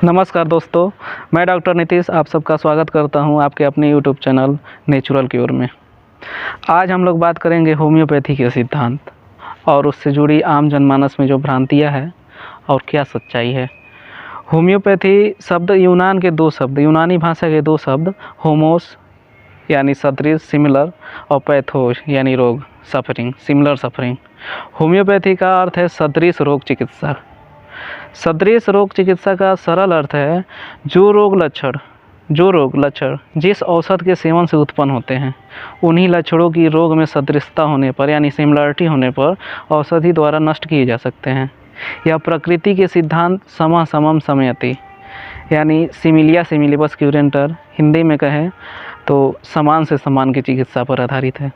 नमस्कार दोस्तों, मैं डॉक्टर नीतीश आप सबका स्वागत करता हूं आपके अपने यूट्यूब चैनल नेचुरल क्योर में। आज हम लोग बात करेंगे होम्योपैथी के सिद्धांत और उससे जुड़ी आम जनमानस में जो भ्रांतियां हैं और क्या सच्चाई है। होम्योपैथी शब्द यूनानी भाषा के दो शब्द होमोस यानी सदृश सिमिलर और पैथोस यानी रोग सफरिंग सिमिलर सफरिंग। होम्योपैथी का अर्थ है सदृश रोग चिकित्सा। सदृश रोग चिकित्सा का सरल अर्थ है जो रोग लक्षण जिस औषध के सेवन से उत्पन्न होते हैं उन्हीं लक्षणों की रोग में सदृशता होने पर यानी सिमिलरिटी होने पर औषधि द्वारा नष्ट किए जा सकते हैं। यह प्रकृति के सिद्धांत समा समम समयति यानी सिमिलिया सिमिलिबस क्यूरेंटर हिंदी में कहें तो समान से समान की चिकित्सा पर आधारित है।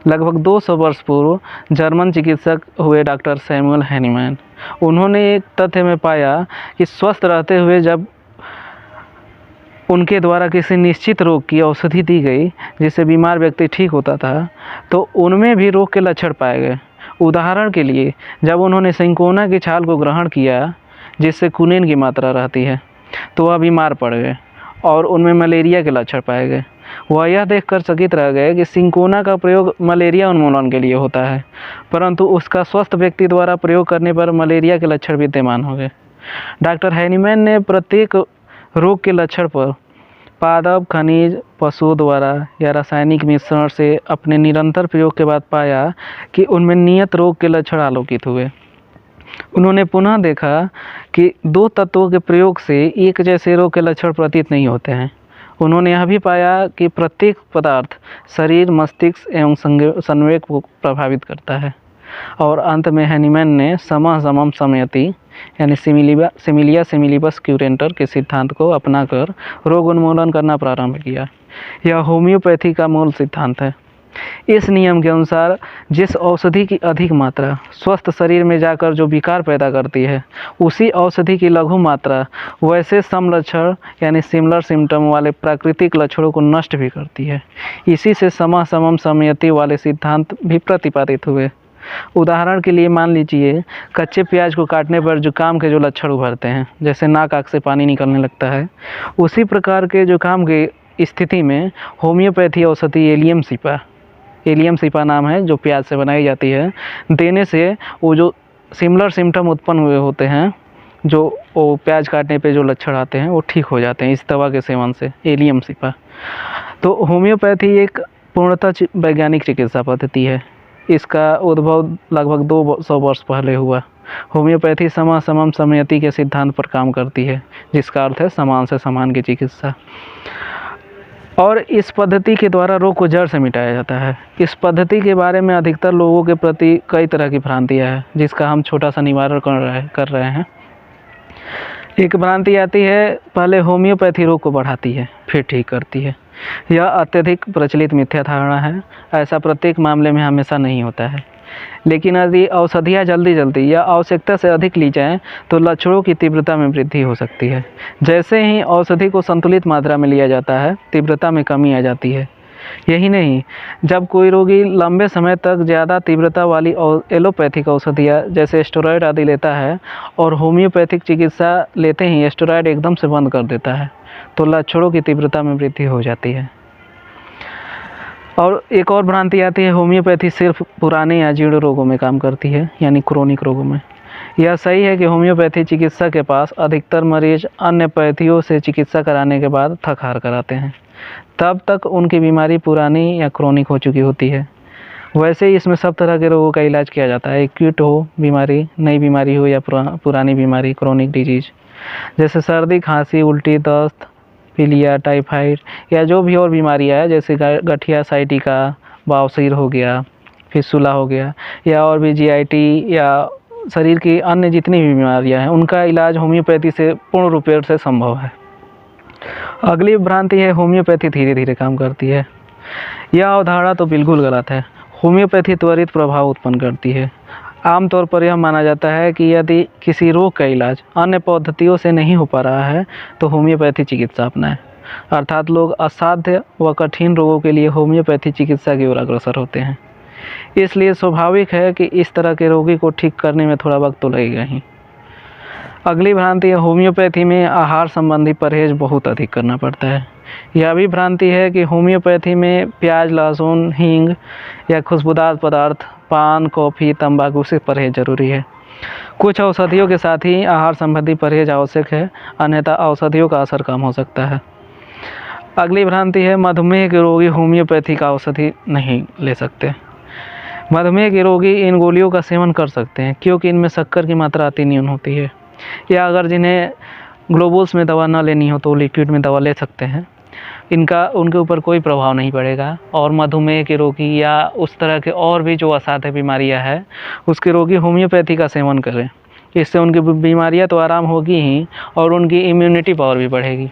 लगभग 200 वर्ष पूर्व जर्मन चिकित्सक हुए डॉक्टर सैमुअल हैनीमैन, उन्होंने एक तथ्य में पाया कि स्वस्थ रहते हुए जब उनके द्वारा किसी निश्चित रोग की औषधि दी गई जिससे बीमार व्यक्ति ठीक होता था तो उनमें भी रोग के लक्षण पाए गए। उदाहरण के लिए जब उन्होंने सिंकोना की छाल को ग्रहण किया जिससे कुनिन की मात्रा रहती है तो वह बीमार पड़ गए और उनमें मलेरिया के लक्षण पाए गए। वह यह देखकर चकित रह गए कि सिंकोना का प्रयोग मलेरिया उन्मूलन के लिए होता है, परंतु उसका स्वस्थ व्यक्ति द्वारा प्रयोग करने पर मलेरिया के लक्षण विद्यमान हो गए। डॉक्टर हैनीमैन ने प्रत्येक रोग के लक्षण पर पादप खनिज पशुओं द्वारा या रासायनिक मिश्रण से अपने निरंतर प्रयोग के बाद पाया कि उनमें नियत रोग के लक्षण आलोकित हुए। उन्होंने पुनः देखा कि दो तत्वों के प्रयोग से एक जैसे रोग के लक्षण प्रतीत नहीं होते हैं। उन्होंने यह भी पाया कि प्रत्येक पदार्थ शरीर मस्तिष्क एवं संवेग को प्रभावित करता है। और अंत में हैनीमैन ने समा समम समयति यानी सिमिलिया सिमिलिबस क्यूरेंटर के सिद्धांत को अपनाकर रोग उन्मूलन करना प्रारंभ किया। यह होम्योपैथी का मूल सिद्धांत है। इस नियम के अनुसार जिस औषधि की अधिक मात्रा स्वस्थ शरीर में जाकर जो विकार पैदा करती है उसी औषधि की लघु मात्रा वैसे समलक्षण यानी सिमिलर सिम्टम वाले प्राकृतिक लक्षणों को नष्ट भी करती है। इसी से समा समम समयति वाले सिद्धांत भी प्रतिपादित हुए। उदाहरण के लिए मान लीजिए कच्चे प्याज को काटने पर जुकाम के जो लक्षण उभरते हैं जैसे नाक आँख से पानी निकलने लगता है, उसी प्रकार के जुकाम की स्थिति में होम्योपैथी औषधि एलियम सिपा नाम है जो प्याज से बनाई जाती है, देने से वो जो सिमिलर सिम्टम उत्पन्न हुए होते हैं जो वो प्याज काटने पे जो लक्षण आते हैं वो ठीक हो जाते हैं इस दवा के सेवन से एलियम सिपा। तो होम्योपैथी एक पूर्णतः वैज्ञानिक चिकित्सा पद्धति है। इसका उद्भव लगभग 200 वर्ष पहले हुआ। होम्योपैथी समा समम समयति के सिद्धांत पर काम करती है जिसका अर्थ है समान से समान की चिकित्सा। और इस पद्धति के द्वारा रोग को जड़ से मिटाया जाता है। इस पद्धति के बारे में अधिकतर लोगों के प्रति कई तरह की भ्रांतियाँ हैं जिसका हम छोटा सा निवारण कर रहे हैं। एक भ्रांति आती है पहले होम्योपैथी रोग को बढ़ाती है फिर ठीक करती है। यह अत्यधिक प्रचलित मिथ्या धारणा है। ऐसा प्रत्येक मामले में हमेशा नहीं होता है, लेकिन यदि औषधियाँ जल्दी या आवश्यकता से अधिक ली जाएं तो लक्षणों की तीव्रता में वृद्धि हो सकती है। जैसे ही औषधि को संतुलित मात्रा में लिया जाता है तीव्रता में कमी आ जाती है। यही नहीं, जब कोई रोगी लंबे समय तक ज़्यादा तीव्रता वाली एलोपैथिक औषधियाँ जैसे स्टेरॉयड आदि लेता है और होम्योपैथिक चिकित्सा लेते ही स्टेरॉयड एकदम से बंद कर देता है तो लक्षणों की तीव्रता में वृद्धि हो जाती है। और एक और भ्रांति आती है होम्योपैथी सिर्फ पुराने या जीर्ण रोगों में काम करती है यानी क्रोनिक रोगों में। यह सही है कि होम्योपैथी चिकित्सा के पास अधिकतर मरीज अन्य पैथियों से चिकित्सा कराने के बाद थक हार कर आते हैं, तब तक उनकी बीमारी पुरानी या क्रोनिक हो चुकी होती है। वैसे ही इसमें सब तरह के रोगों का इलाज किया जाता है, एक्यूट हो बीमारी, नई बीमारी हो या पुरानी बीमारी क्रोनिक डिजीज जैसे सर्दी खांसी उल्टी दस्त पीलिया टाइफाइड या जो भी और बीमारियां हैं जैसे गठिया साइटिका बवासीर हो गया फिस्टुला हो गया या और भी जीआईटी या शरीर की अन्य जितनी भी बीमारियां हैं उनका इलाज होम्योपैथी से पूर्ण रूप से संभव है। अगली भ्रांति है होम्योपैथी धीरे धीरे काम करती है। यह अवधारणा तो बिल्कुल गलत है। होम्योपैथी त्वरित प्रभाव उत्पन्न करती है। आमतौर पर यह माना जाता है कि यदि किसी रोग का इलाज अन्य पद्धतियों से नहीं हो पा रहा है तो होम्योपैथी चिकित्सा अपनाएं। अर्थात लोग असाध्य व कठिन रोगों के लिए होम्योपैथी चिकित्सा की ओर अग्रसर होते हैं। इसलिए स्वाभाविक है कि इस तरह के रोगी को ठीक करने में थोड़ा वक्त तो लगेगा ही। अगली भ्रांति है, होम्योपैथी में आहार संबंधी परहेज बहुत अधिक करना पड़ता है। यह भी भ्रांति है कि होम्योपैथी में प्याज, लहसुन, हींग या खुशबूदार पदार्थ, पान, कॉफ़ी, तंबाकू से परहेज जरूरी है। कुछ औषधियों के साथ ही आहार संबंधी परहेज आवश्यक है, अन्यथा औषधियों का असर कम हो सकता है। अगली भ्रांति है, मधुमेह के रोगी होम्योपैथी का औषधि नहीं ले सकते। मधुमेह के रोगी इन गोलियों का सेवन कर सकते हैं क्योंकि इनमें शक्कर की मात्रा अति न्यून होती है, या अगर जिन्हें ग्लोबुल्स में दवा न लेनी हो तो लिक्विड में दवा ले सकते हैं। इनका उनके ऊपर कोई प्रभाव नहीं पड़ेगा। और मधुमेह के रोगी या उस तरह के और भी जो असाध्य बीमारियां हैं, उसके रोगी होम्योपैथी का सेवन करें। इससे उनकी बीमारियां तो आराम होगी ही और उनकी इम्यूनिटी पावर भी बढ़ेगी,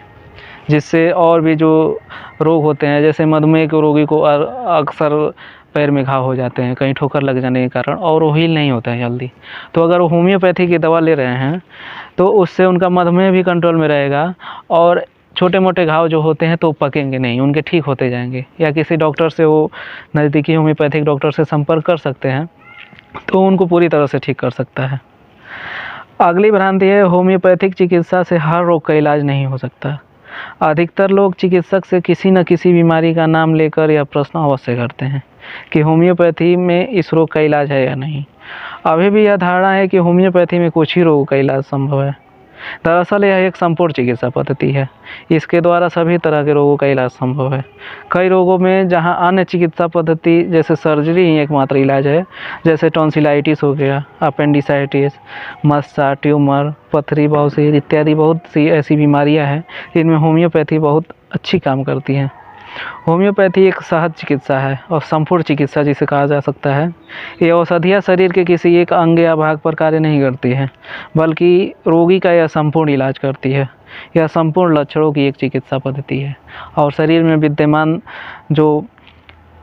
जिससे और भी जो रोग होते हैं, जैसे मधुमेह के रोगी को अक्सर पैर में घाव हो जाते हैं कहीं ठोकर लग जाने के कारण, और वो हील नहीं होता है जल्दी। तो अगर वो होम्योपैथी की दवा ले रहे हैं तो उससे उनका मधुमेह भी कंट्रोल में रहेगा और छोटे मोटे घाव जो होते हैं तो पकेंगे नहीं, उनके ठीक होते जाएंगे। या किसी डॉक्टर से, वो नज़दीकी होम्योपैथिक डॉक्टर से संपर्क कर सकते हैं तो उनको पूरी तरह से ठीक कर सकता है। अगली भ्रांति है, होम्योपैथिक चिकित्सा से हर रोग का इलाज नहीं हो सकता। अधिकतर लोग चिकित्सक से किसी न किसी बीमारी का नाम लेकर यह प्रश्न अवश्य करते हैं कि होम्योपैथी में इस रोग का इलाज है या नहीं। अभी भी यह धारणा है कि होम्योपैथी में कुछ ही रोगों का इलाज संभव है। दरअसल यह एक संपूर्ण चिकित्सा पद्धति है। इसके द्वारा सभी तरह के रोगों का इलाज संभव है। कई रोगों में जहां अन्य चिकित्सा पद्धति जैसे सर्जरी ही एकमात्र इलाज है, जैसे टॉन्सिलाइटिस हो गया, अपेंडिसाइटिस, मस्सा, ट्यूमर, पथरी, बवासीर इत्यादि बहुत सी ऐसी बीमारियां हैं जिनमें होम्योपैथी बहुत अच्छी काम करती हैं। होम्योपैथी एक सहज चिकित्सा है और संपूर्ण चिकित्सा जिसे कहा जा सकता है। ये औषधियाँ शरीर के किसी एक अंग या भाग पर कार्य नहीं करती है, बल्कि रोगी का यह संपूर्ण इलाज करती है। यह संपूर्ण लक्षणों की एक चिकित्सा पद्धति है और शरीर में विद्यमान जो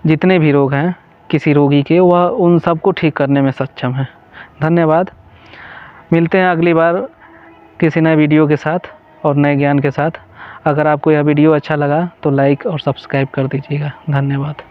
जितने भी रोग हैं किसी रोगी के, वह उन सबको ठीक करने में सक्षम है। धन्यवाद। मिलते हैं अगली बार किसी नए वीडियो के साथ और नए ज्ञान के साथ। अगर आपको यह वीडियो अच्छा लगा तो लाइक और सब्सक्राइब कर दीजिएगा। धन्यवाद।